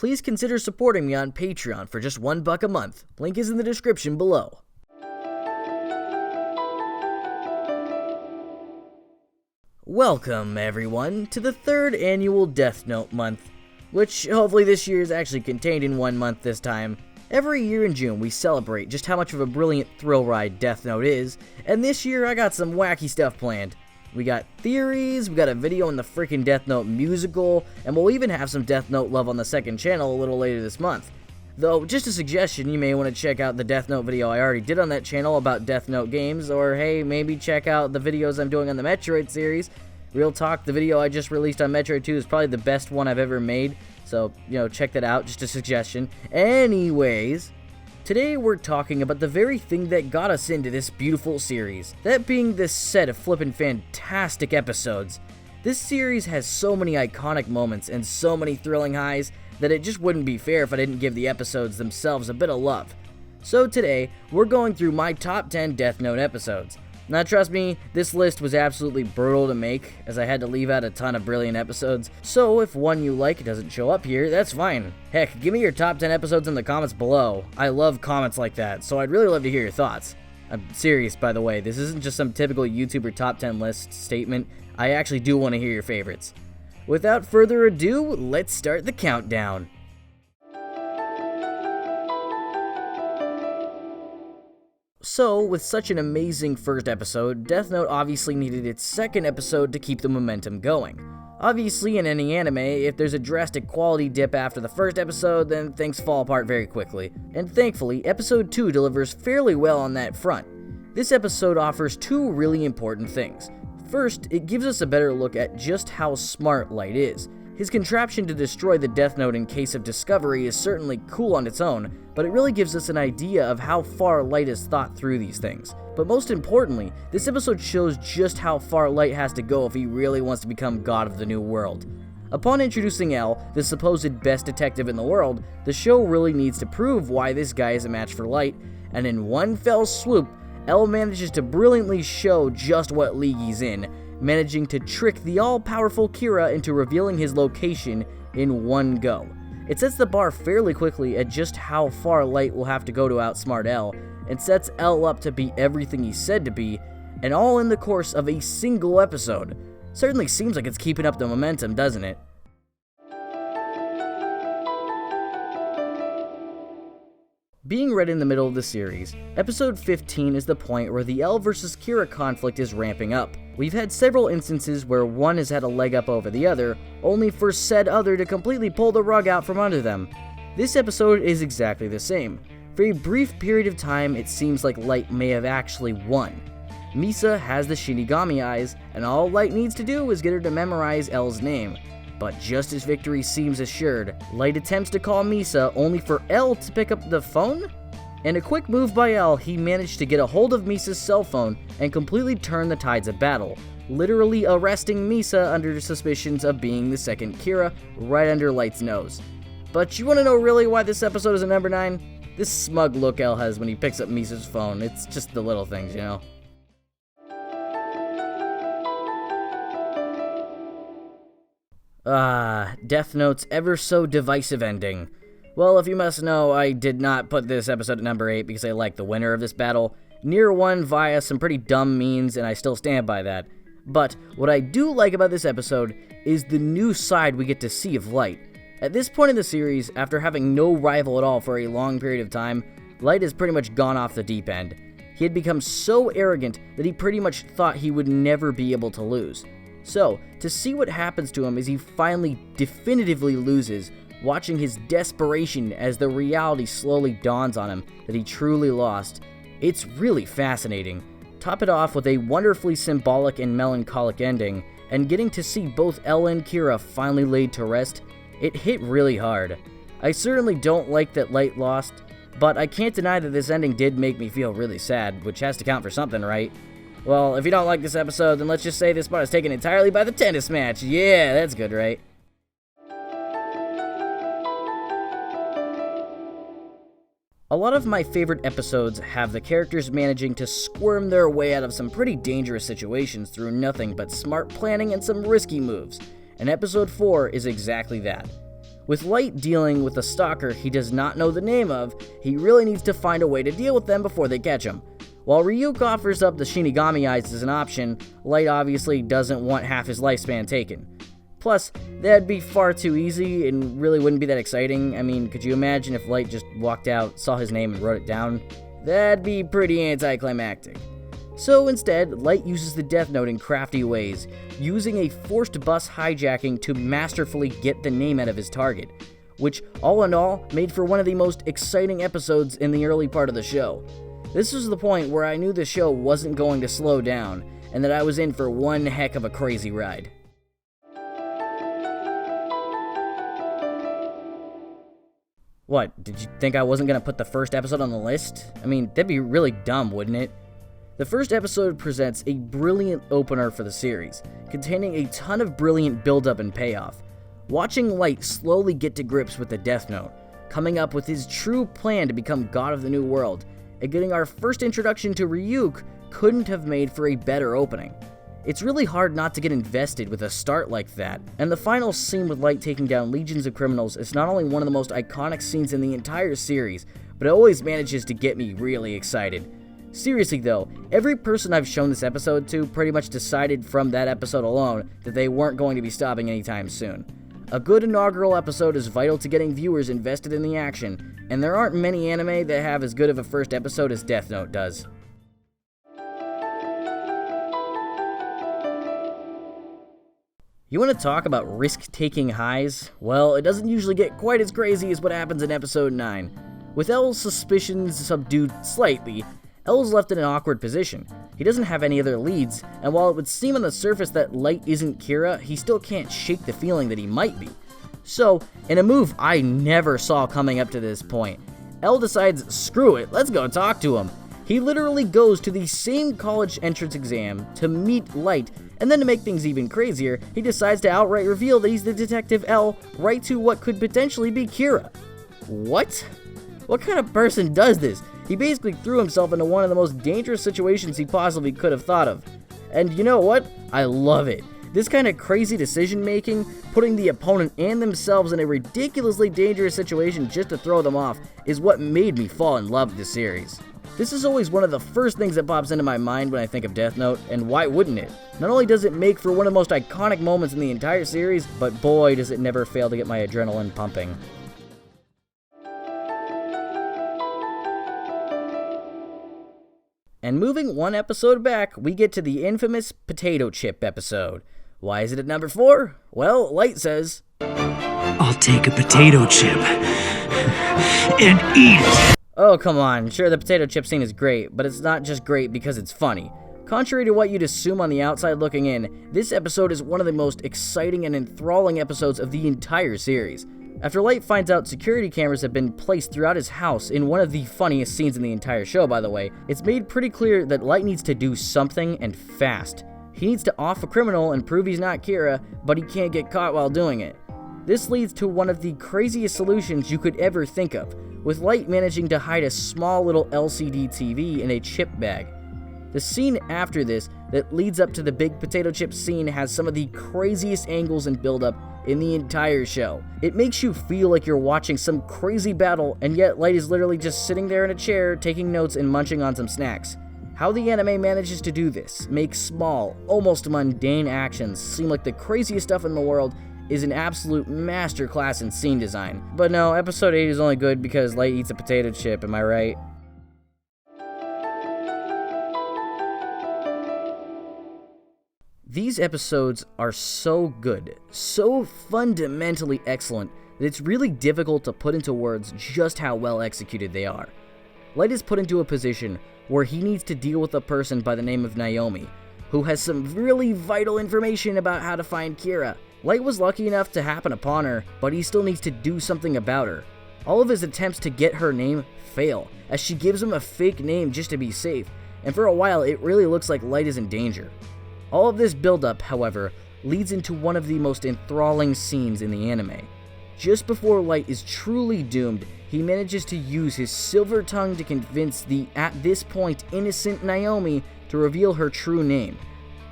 please consider supporting me on Patreon for just $1 a month. Link is in the description below. Welcome, everyone, to the 3rd annual Death Note month, which hopefully this year is actually contained in 1 month this time. Every year in June, we celebrate just how much of a brilliant thrill ride Death Note is, and this year I got some wacky stuff planned. We got theories, we got a video on the freaking Death Note musical, and we'll even have some Death Note love on the 2nd channel a little later this month. Though, just a suggestion, you may want to check out the Death Note video I already did on that channel about Death Note games, or hey, maybe check out the videos I'm doing on the Metroid series. Real talk, the video I just released on Metroid 2 is probably the best one I've ever made, so, check that out, just a suggestion. Anyways, today we're talking about the very thing that got us into this beautiful series, that being this set of flippin' fantastic episodes. This series has so many iconic moments and so many thrilling highs that it just wouldn't be fair if I didn't give the episodes themselves a bit of love. So today, we're going through my top 10 Death Note episodes. Now trust me, this list was absolutely brutal to make, as I had to leave out a ton of brilliant episodes, so if one you like doesn't show up here, that's fine. Heck, give me your top 10 episodes in the comments below. I love comments like that, so I'd really love to hear your thoughts. I'm serious, by the way, this isn't just some typical YouTuber top 10 list statement, I actually do want to hear your favorites. Without further ado, let's start the countdown. So, with such an amazing first episode, Death Note obviously needed its second episode to keep the momentum going. Obviously, in any anime, if there's a drastic quality dip after the first episode, then things fall apart very quickly. And thankfully, episode 2 delivers fairly well on that front. This episode offers 2 really important things. First, it gives us a better look at just how smart Light is. His contraption to destroy the Death Note in case of discovery is certainly cool on its own, but it really gives us an idea of how far Light has thought through these things. But most importantly, this episode shows just how far Light has to go if he really wants to become God of the New World. Upon introducing L, the supposed best detective in the world, the show really needs to prove why this guy is a match for Light, and in one fell swoop, L manages to brilliantly show just what league he's in, managing to trick the all-powerful Kira into revealing his location in one go. It sets the bar fairly quickly at just how far Light will have to go to outsmart L, and sets L up to be everything he's said to be, and all in the course of a single episode. Certainly seems like it's keeping up the momentum, doesn't it? Being right in the middle of the series, episode 15 is the point where the L vs Kira conflict is ramping up. We've had several instances where one has had a leg up over the other, only for said other to completely pull the rug out from under them. This episode is exactly the same. For a brief period of time, it seems like Light may have actually won. Misa has the Shinigami eyes, and all Light needs to do is get her to memorize L's name. But just as victory seems assured, Light attempts to call Misa only for L to pick up the phone? In a quick move by L, he managed to get a hold of Misa's cell phone and completely turn the tides of battle, literally arresting Misa under suspicions of being the second Kira right under Light's nose. But you want to know really why this episode is a number 9? This smug look L has when he picks up Misa's phone, it's just the little things, Death Note's ever so divisive ending. Well, if you must know, I did not put this episode at number 8 because I like the winner of this battle. Near won via some pretty dumb means, and I still stand by that. But what I do like about this episode is the new side we get to see of Light. At this point in the series, after having no rival at all for a long period of time, Light has pretty much gone off the deep end. He had become so arrogant that he pretty much thought he would never be able to lose. So, to see what happens to him as he finally definitively loses, watching his desperation as the reality slowly dawns on him that he truly lost, it's really fascinating. Top it off with a wonderfully symbolic and melancholic ending, and getting to see both L and Kira finally laid to rest, it hit really hard. I certainly don't like that Light lost, but I can't deny that this ending did make me feel really sad, which has to count for something, right? Well, if you don't like this episode, then let's just say this part is taken entirely by the tennis match. Yeah, that's good, right? A lot of my favorite episodes have the characters managing to squirm their way out of some pretty dangerous situations through nothing but smart planning and some risky moves, and episode 4 is exactly that. With Light dealing with a stalker he does not know the name of, he really needs to find a way to deal with them before they catch him. While Ryuk offers up the Shinigami eyes as an option, Light obviously doesn't want half his lifespan taken. Plus, that'd be far too easy and really wouldn't be that exciting. I mean, could you imagine if Light just walked out, saw his name, and wrote it down? That'd be pretty anticlimactic. So instead, Light uses the Death Note in crafty ways, using a forced bus hijacking to masterfully get the name out of his target, which, all in all, made for one of the most exciting episodes in the early part of the show. This was the point where I knew the show wasn't going to slow down, and that I was in for one heck of a crazy ride. What, did you think I wasn't going to put the first episode on the list? I mean, that'd be really dumb, wouldn't it? The first episode presents a brilliant opener for the series, containing a ton of brilliant build-up and payoff. Watching Light slowly get to grips with the Death Note, coming up with his true plan to become God of the New World, and getting our first introduction to Ryuk couldn't have made for a better opening. It's really hard not to get invested with a start like that, and the final scene with Light taking down legions of criminals is not only one of the most iconic scenes in the entire series, but it always manages to get me really excited. Seriously though, every person I've shown this episode to pretty much decided from that episode alone that they weren't going to be stopping anytime soon. A good inaugural episode is vital to getting viewers invested in the action, and there aren't many anime that have as good of a first episode as Death Note does. You want to talk about risk-taking highs? Well, it doesn't usually get quite as crazy as what happens in episode 9. With L's suspicions subdued slightly, L's left in an awkward position. He doesn't have any other leads, and while it would seem on the surface that Light isn't Kira, he still can't shake the feeling that he might be. So, in a move I never saw coming up to this point, L decides, screw it, let's go talk to him. He literally goes to the same college entrance exam to meet Light, and then to make things even crazier, he decides to outright reveal that he's the Detective L right to what could potentially be Kira. What? What kind of person does this? He basically threw himself into one of the most dangerous situations he possibly could have thought of. And you know what? I love it. This kind of crazy decision making, putting the opponent and themselves in a ridiculously dangerous situation just to throw them off, is what made me fall in love with this series. This is always one of the first things that pops into my mind when I think of Death Note, and why wouldn't it? Not only does it make for one of the most iconic moments in the entire series, but boy does it never fail to get my adrenaline pumping. And moving one episode back, we get to the infamous potato chip episode. Why is it at number 4? Well, Light says, I'll take a potato chip and eat it. Oh, come on. Sure, the potato chip scene is great, but it's not just great because it's funny. Contrary to what you'd assume on the outside looking in, this episode is one of the most exciting and enthralling episodes of the entire series. After Light finds out security cameras have been placed throughout his house in one of the funniest scenes in the entire show, by the way, it's made pretty clear that Light needs to do something, and fast. He needs to off a criminal and prove he's not Kira, but he can't get caught while doing it. This leads to one of the craziest solutions you could ever think of, with Light managing to hide a small little LCD TV in a chip bag. The scene after this that leads up to the big potato chip scene has some of the craziest angles and build-up in the entire show. It makes you feel like you're watching some crazy battle, and yet Light is literally just sitting there in a chair, taking notes and munching on some snacks. How the anime manages to do this, make small, almost mundane actions seem like the craziest stuff in the world, is an absolute masterclass in scene design. But no, episode 8 is only good because Light eats a potato chip, am I right? These episodes are so good, so fundamentally excellent, that it's really difficult to put into words just how well executed they are. Light is put into a position where he needs to deal with a person by the name of Naomi, who has some really vital information about how to find Kira. Light was lucky enough to happen upon her, but he still needs to do something about her. All of his attempts to get her name fail, as she gives him a fake name just to be safe, and for a while it really looks like Light is in danger. All of this build-up, however, leads into one of the most enthralling scenes in the anime. Just before Light is truly doomed, he manages to use his silver tongue to convince the, at this point, innocent Naomi to reveal her true name.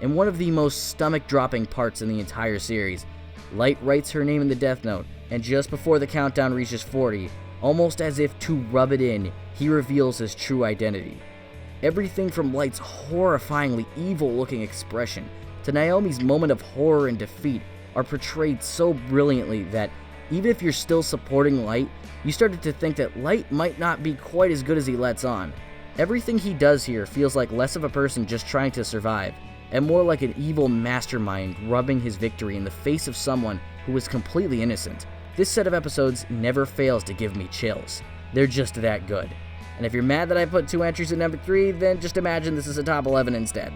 In one of the most stomach-dropping parts in the entire series, Light writes her name in the Death Note, and just before the countdown reaches 40, almost as if to rub it in, he reveals his true identity. Everything from Light's horrifyingly evil-looking expression to Naomi's moment of horror and defeat are portrayed so brilliantly that even if you're still supporting Light, you started to think that Light might not be quite as good as he lets on. Everything he does here feels like less of a person just trying to survive, and more like an evil mastermind rubbing his victory in the face of someone who is completely innocent. This set of episodes never fails to give me chills. They're just that good. And if you're mad that I put 2 entries at number 3, then just imagine this is a top 11 instead.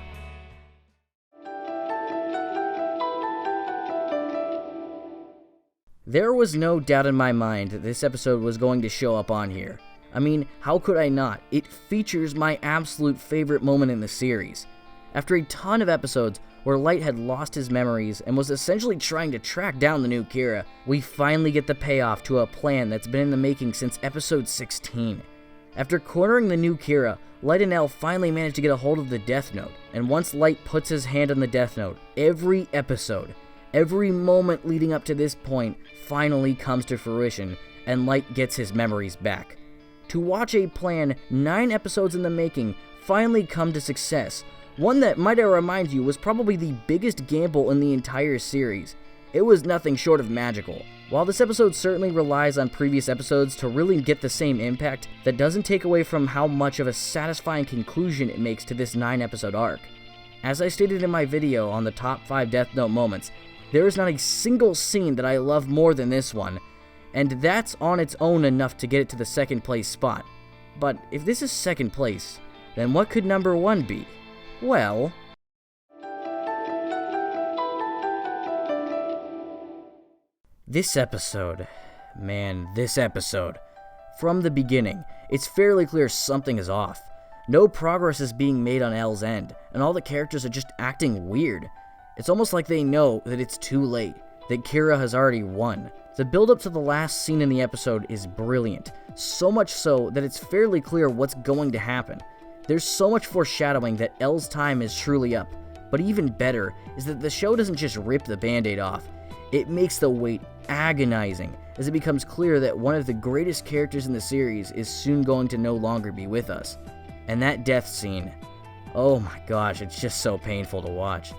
There was no doubt in my mind that this episode was going to show up on here. I mean, how could I not? It features my absolute favorite moment in the series. After a ton of episodes where Light had lost his memories and was essentially trying to track down the new Kira, we finally get the payoff to a plan that's been in the making since episode 16. After cornering the new Kira, Light and Elle finally manage to get a hold of the Death Note, and once Light puts his hand on the Death Note, every episode, every moment leading up to this point finally comes to fruition, and Light gets his memories back. To watch a plan 9 episodes in the making finally come to success, one that, might I remind you, was probably the biggest gamble in the entire series. It was nothing short of magical. While this episode certainly relies on previous episodes to really get the same impact, that doesn't take away from how much of a satisfying conclusion it makes to this 9-episode arc. As I stated in my video on the top 5 Death Note moments, there is not a single scene that I love more than this one, and that's on its own enough to get it to the 2nd place spot. But if this is 2nd place, then what could number 1 be? Well, this episode, from the beginning, it's fairly clear something is off. No progress is being made on Elle's end, and all the characters are just acting weird. It's almost like they know that it's too late, that Kira has already won. The build-up to the last scene in the episode is brilliant, so much so that it's fairly clear what's going to happen. There's so much foreshadowing that Elle's time is truly up, but even better is that the show doesn't just rip the band-aid off, it makes the wait agonizing as it becomes clear that one of the greatest characters in the series is soon going to no longer be with us. And that death scene, oh my gosh, it's just so painful to watch.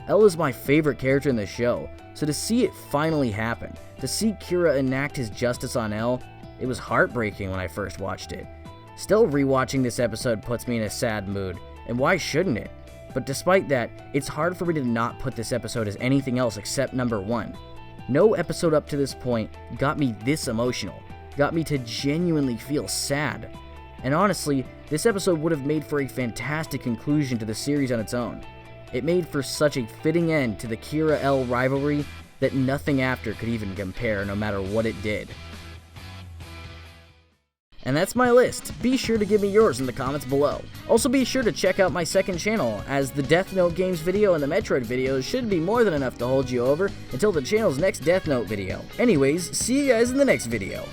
Elle is my favorite character in the show, so to see it finally happen, to see Kira enact his justice on Elle, it was heartbreaking when I first watched it. Still, rewatching this episode puts me in a sad mood, and why shouldn't it? But despite that, it's hard for me to not put this episode as anything else except number 1. No episode up to this point got me this emotional, got me to genuinely feel sad. And honestly, this episode would have made for a fantastic conclusion to the series on its own. It made for such a fitting end to the Kira-Elle rivalry that nothing after could even compare, no matter what it did. And that's my list. Be sure to give me yours in the comments below. Also be sure to check out my 2nd channel, as the Death Note games video and the Metroid videos should be more than enough to hold you over until the channel's next Death Note video. Anyways, see you guys in the next video.